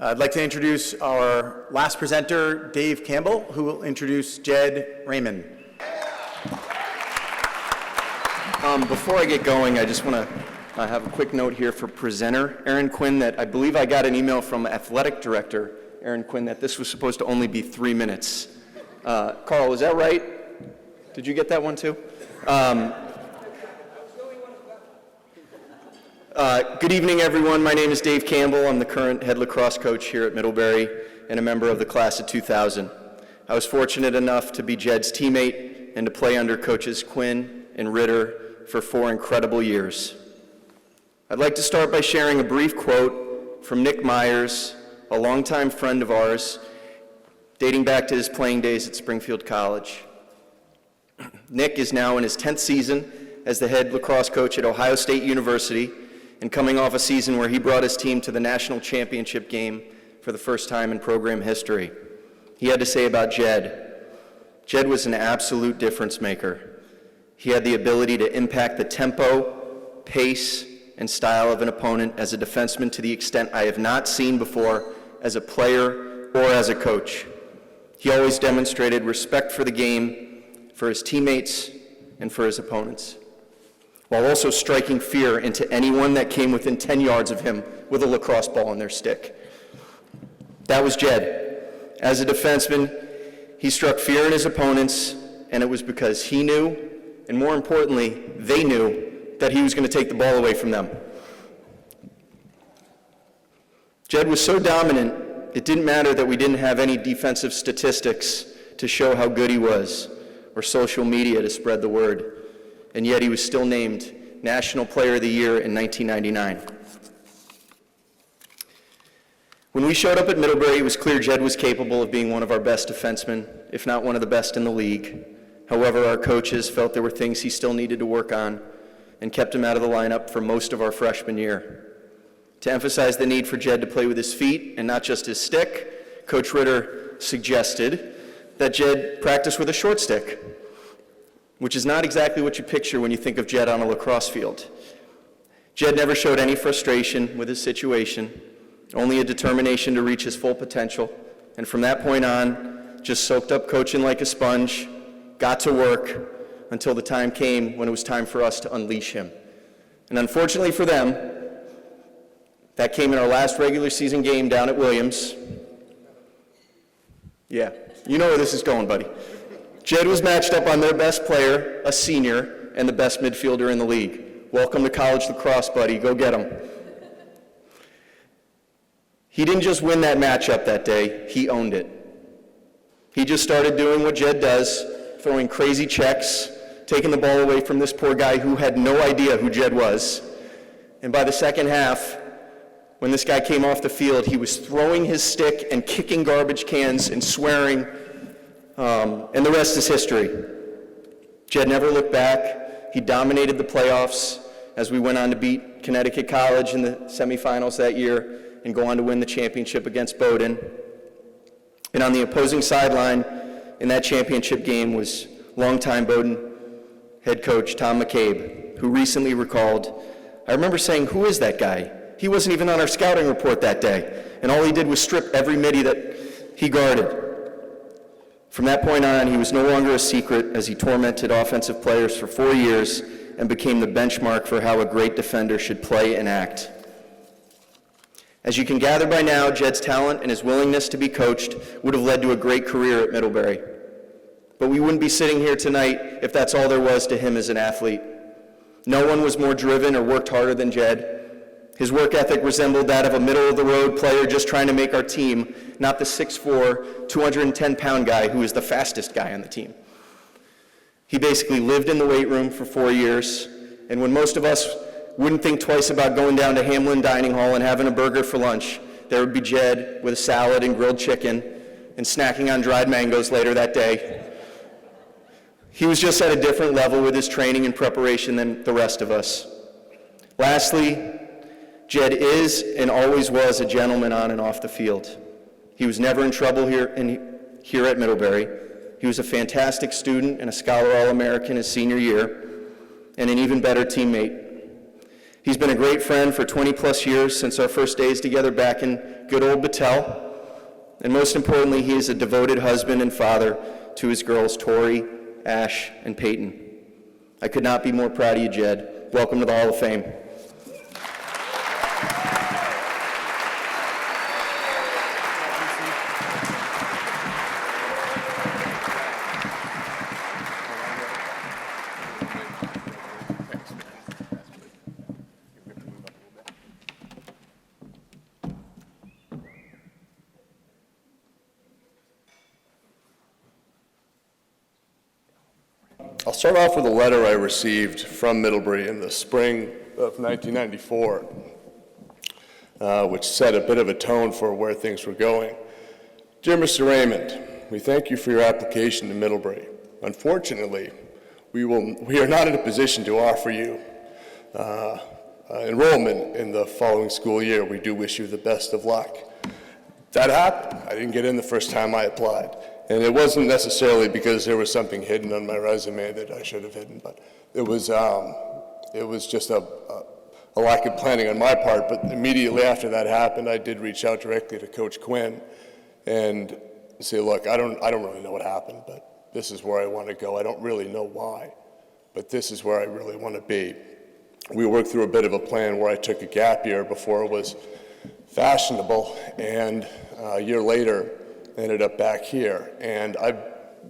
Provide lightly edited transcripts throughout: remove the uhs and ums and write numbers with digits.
I'd like to introduce our last presenter, Dave Campbell, who will introduce Jed Raymond. Before I get going, I just want to have a quick note here for presenter Aaron Quinn that I believe I got an email from athletic director Aaron Quinn that this was supposed to only be 3 minutes. Carl, is that right? Did you get that one too? Good evening, everyone. My name is Dave Campbell. I'm the current head lacrosse coach here at Middlebury and a member of the class of 2000. I was fortunate enough to be Jed's teammate and to play under coaches Quinn and Ritter for 4 incredible years. I'd like to start by sharing a brief quote from Nick Myers, a longtime friend of ours, dating back to his playing days at Springfield College. Nick is now in his 10th season as the head lacrosse coach at Ohio State University and coming off a season where he brought his team to the national championship game for the first time in program history. He had to say about Jed, Jed was an absolute difference maker. He had the ability to impact the tempo, pace, and style of an opponent as a defenseman to the extent I have not seen before as a player or as a coach. He always demonstrated respect for the game, for his teammates, and for his opponents, while also striking fear into anyone that came within 10 yards of him with a lacrosse ball in their stick. That was Jed. As a defenseman, he struck fear in his opponents, and it was because he knew, and more importantly, they knew that he was going to take the ball away from them. Jed was so dominant, it didn't matter that we didn't have any defensive statistics to show how good he was, or social media to spread the word. And yet he was still named National Player of the Year in 1999. When we showed up at Middlebury, it was clear Jed was capable of being one of our best defensemen, if not one of the best in the league. However, our coaches felt there were things he still needed to work on and kept him out of the lineup for most of our freshman year. To emphasize the need for Jed to play with his feet and not just his stick, Coach Ritter suggested that Jed practice with a short stick, which is not exactly what you picture when you think of Jed on a lacrosse field. Jed never showed any frustration with his situation, only a determination to reach his full potential, and from that point on, just soaked up coaching like a sponge, got to work, until the time came when it was time for us to unleash him. And unfortunately for them, that came in our last regular season game down at Williams. Yeah, you know where this is going, buddy. Jed was matched up on their best player, a senior, and the best midfielder in the league. Welcome to college lacrosse, buddy. Go get him. He didn't just win that matchup that day, he owned it. He just started doing what Jed does, throwing crazy checks, taking the ball away from this poor guy who had no idea who Jed was. And by the second half, when this guy came off the field, he was throwing his stick and kicking garbage cans and swearing, and the rest is history. Jed never looked back. He dominated the playoffs as we went on to beat Connecticut College in the semifinals that year and go on to win the championship against Bowdoin. And on the opposing sideline in that championship game was longtime Bowdoin head coach Tom McCabe, who recently recalled, I remember saying, who is that guy? He wasn't even on our scouting report that day, and all he did was strip every middie that he guarded. From that point on, he was no longer a secret as he tormented offensive players for 4 years and became the benchmark for how a great defender should play and act. As you can gather by now, Jed's talent and his willingness to be coached would have led to a great career at Middlebury. But we wouldn't be sitting here tonight if that's all there was to him as an athlete. No one was more driven or worked harder than Jed. His work ethic resembled that of a middle-of-the-road player just trying to make our team, not the 6'4", 210-pound guy who is the fastest guy on the team. He basically lived in the weight room for 4 years, and when most of us wouldn't think twice about going down to Hamlin Dining Hall and having a burger for lunch, there would be Jed with a salad and grilled chicken and snacking on dried mangoes later that day. He was just at a different level with his training and preparation than the rest of us. Lastly, Jed is and always was a gentleman on and off the field. He was never in trouble here at Middlebury. He was a fantastic student and a Scholar All-American his senior year, and an even better teammate. He's been a great friend for 20-plus years since our first days together back in good old Battelle. And most importantly, he is a devoted husband and father to his girls, Tori, Ash, and Peyton. I could not be more proud of you, Jed. Welcome to the Hall of Fame. I'll start off with a letter I received from Middlebury in the spring of 1994, which set a bit of a tone for where things were going. Dear Mr. Raymond, we thank you for your application to Middlebury. Unfortunately, we are not in a position to offer you enrollment in the following school year. We do wish you the best of luck. That happened. I didn't get in the first time I applied. And it wasn't necessarily because there was something hidden on my resume that I should have hidden, but it was just a lack of planning on my part. But immediately after that happened, I did reach out directly to Coach Quinn and say, look, I don't really know what happened, but this is where I want to go. I don't really know why, but this is where I really want to be. We worked through a bit of a plan where I took a gap year before it was fashionable, and a year later, ended up back here. And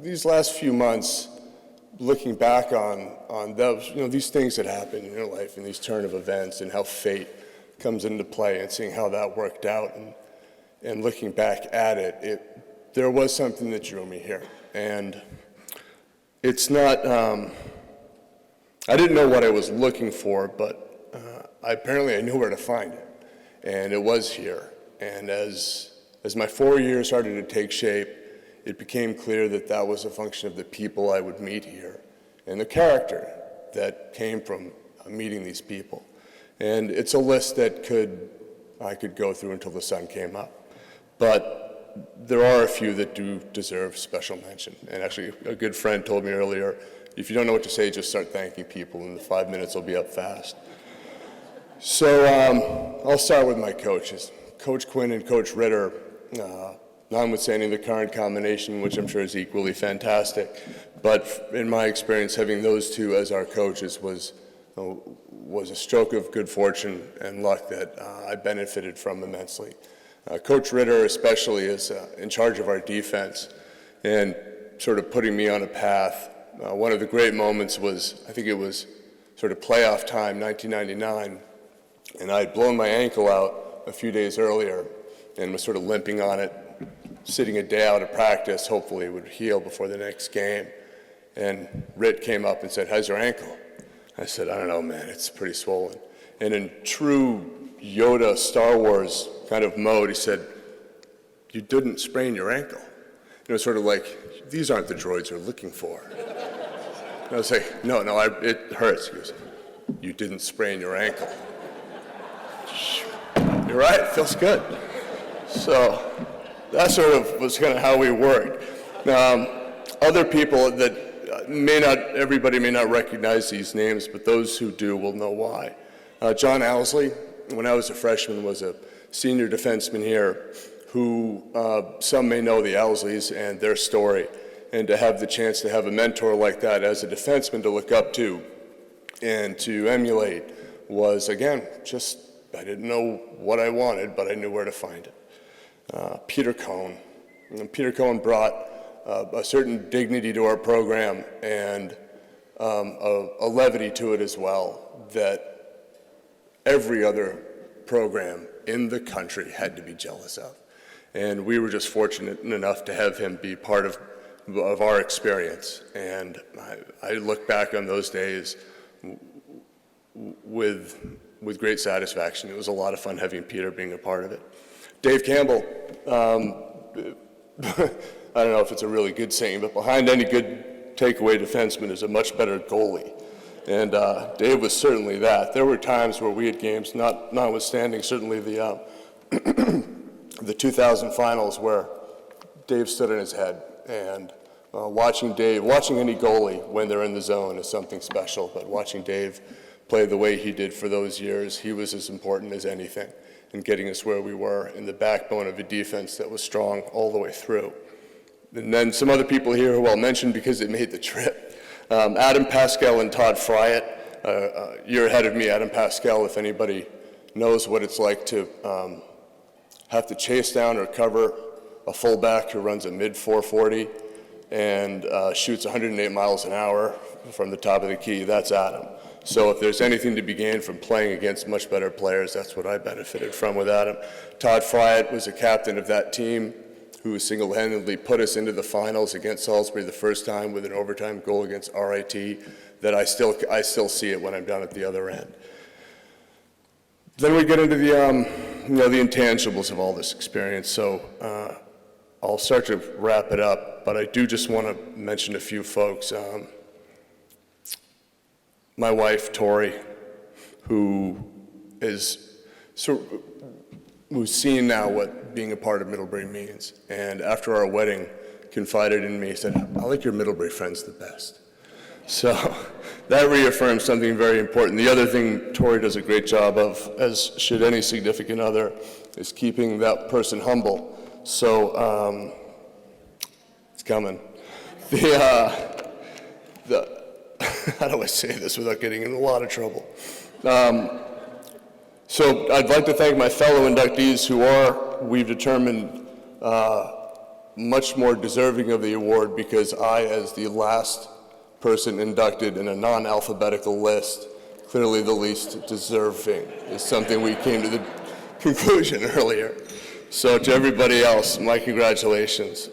these last few months, looking back on those, these things that happen in your life and these turn of events and how fate comes into play and seeing how that worked out and looking back at it, there was something that drew me here. And it's not, I didn't know what I was looking for, but apparently I knew where to find it. And it was here. And as my 4 years started to take shape, it became clear that that was a function of the people I would meet here and the character that came from meeting these people. And it's a list that I could go through until the sun came up. But there are a few that do deserve special mention. And actually, a good friend told me earlier, if you don't know what to say, just start thanking people, and the 5 minutes will be up fast. So I'll start with my coaches. Coach Quinn and Coach Ritter, notwithstanding the current combination, which I'm sure is equally fantastic, but in my experience, having those two as our coaches was a stroke of good fortune and luck that I benefited from immensely. Coach Ritter especially is in charge of our defense and sort of putting me on a path. One of the great moments was, I think it was sort of playoff time, 1999, and I had blown my ankle out a few days earlier and was sort of limping on it, sitting a day out of practice, hopefully it would heal before the next game. And Rit came up and said, how's your ankle? I said, I don't know, man, it's pretty swollen. And in true Yoda Star Wars kind of mode, he said, you didn't sprain your ankle. It was sort of like, these aren't the droids you're looking for. And I was like, no, it hurts. He goes, you didn't sprain your ankle. You're right, it feels good. So that sort of was kind of how we worked. Other people that everybody may not recognize these names, but those who do will know why. John Owsley, when I was a freshman, was a senior defenseman here who some may know the Owsleys and their story. And to have the chance to have a mentor like that as a defenseman to look up to and to emulate was, again, just, I didn't know what I wanted, but I knew where to find it. Peter Cohn. Peter Cohn brought a certain dignity to our program and a levity to it as well that every other program in the country had to be jealous of. And we were just fortunate enough to have him be part of our experience. And I look back on those days with great satisfaction. It was a lot of fun having Peter being a part of it. Dave Campbell, I don't know if it's a really good saying, but behind any good takeaway defenseman is a much better goalie. And Dave was certainly that. There were times where we had games, notwithstanding certainly the 2000 finals, where Dave stood on his head. And watching any goalie when they're in the zone is something special, but watching Dave play the way he did for those years. He was as important as anything in getting us where we were, in the backbone of a defense that was strong all the way through. And then some other people here who I'll mention because they made the trip. Adam Pascal and Todd Fryatt. You're ahead of me, Adam Pascal, if anybody knows what it's like to have to chase down or cover a fullback who runs a mid 440 and shoots 108 miles an hour from the top of the key. That's Adam. So if there's anything to be gained from playing against much better players, that's what I benefited from with Adam. Todd Fryatt was a captain of that team who single-handedly put us into the finals against Salisbury the first time with an overtime goal against RIT that I still see it when I'm down at the other end. Then we get into the the intangibles of all this experience. So I'll start to wrap it up, but I do just want to mention a few folks. My wife, Tori, who's seen now what being a part of Middlebury means, and after our wedding, confided in me, said, "I like your Middlebury friends the best." So that reaffirms something very important. The other thing Tori does a great job of, as should any significant other, is keeping that person humble. So it's coming. How do I say this without getting in a lot of trouble? So I'd like to thank my fellow inductees who are, we've determined, much more deserving of the award because I, as the last person inducted in a non-alphabetical list, clearly the least deserving, is something we came to the conclusion earlier. So to everybody else, my congratulations.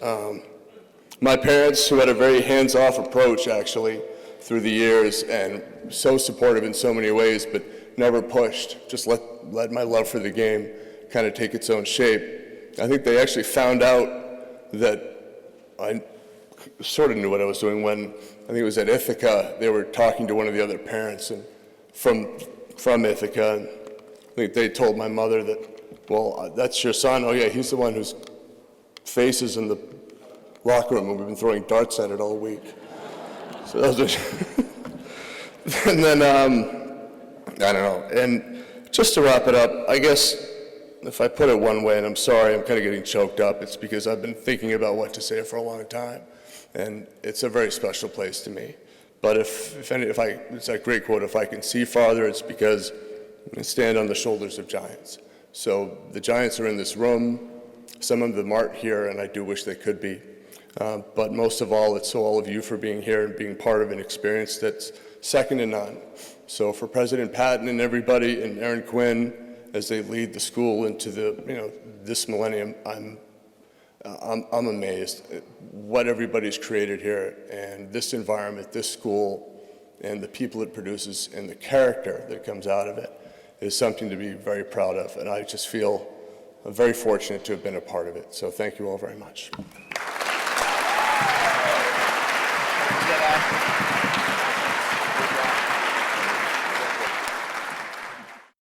My parents, who had a very hands-off approach, actually, through the years, and so supportive in so many ways, but never pushed, just let my love for the game kind of take its own shape. I think they actually found out that I sort of knew what I was doing when, I think it was at Ithaca, they were talking to one of the other parents and from Ithaca, and I think they told my mother that, well, that's your son. Oh yeah, he's the one whose face is in the locker room and we've been throwing darts at it all week. So that was and then, I don't know. And just to wrap it up, I guess if I put it one way, and I'm sorry, I'm kind of getting choked up, it's because I've been thinking about what to say for a long time. And it's a very special place to me. But it's that great quote, if I can see farther, it's because I stand on the shoulders of giants. So the giants are in this room. Some of them aren't here, and I do wish they could be. But most of all, it's all of you for being here and being part of an experience that's second to none. So for President Patton and everybody, and Aaron Quinn, as they lead the school into the this millennium, I'm amazed at what everybody's created here, and this environment, this school, and the people it produces, and the character that comes out of it is something to be very proud of. And I just feel very fortunate to have been a part of it. So thank you all very much.